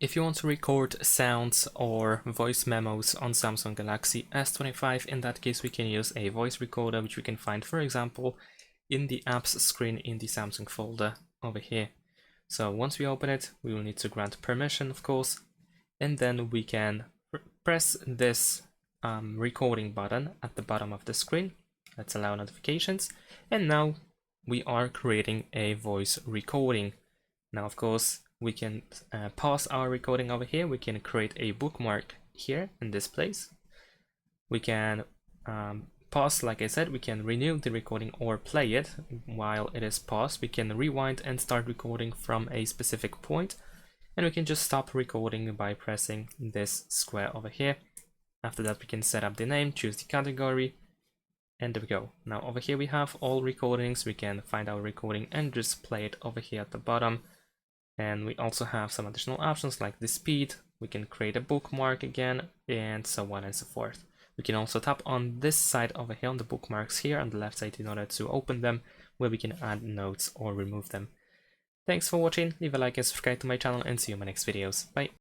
If you want to record sounds or voice memos on Samsung Galaxy S25, in that case we can use a voice recorder, which we can find, for example, in the apps screen in the Samsung folder over here. So once we open it, we will need to grant permission, of course, and then we can press this recording button at the bottom of the screen. Let's allow notifications, and now we are creating a voice recording. Now, of course, we can pause our recording over here. We can create a bookmark here in this place. We can pause, like I said, we can renew the recording or play it while it is paused. We can rewind and start recording from a specific point, and we can just stop recording by pressing this square over here. After that, we can set up the name, choose the category, and there we go. Now over here we have all recordings. We can find our recording and just play it over here at the bottom. And we also have some additional options like the speed. We can create a bookmark again, and so on and so forth. We can also tap on this side over here on the bookmarks here on the left side in order to open them, where we can add notes or remove them. Thanks for watching. Leave a like and subscribe to my channel, and see you in my next videos. Bye.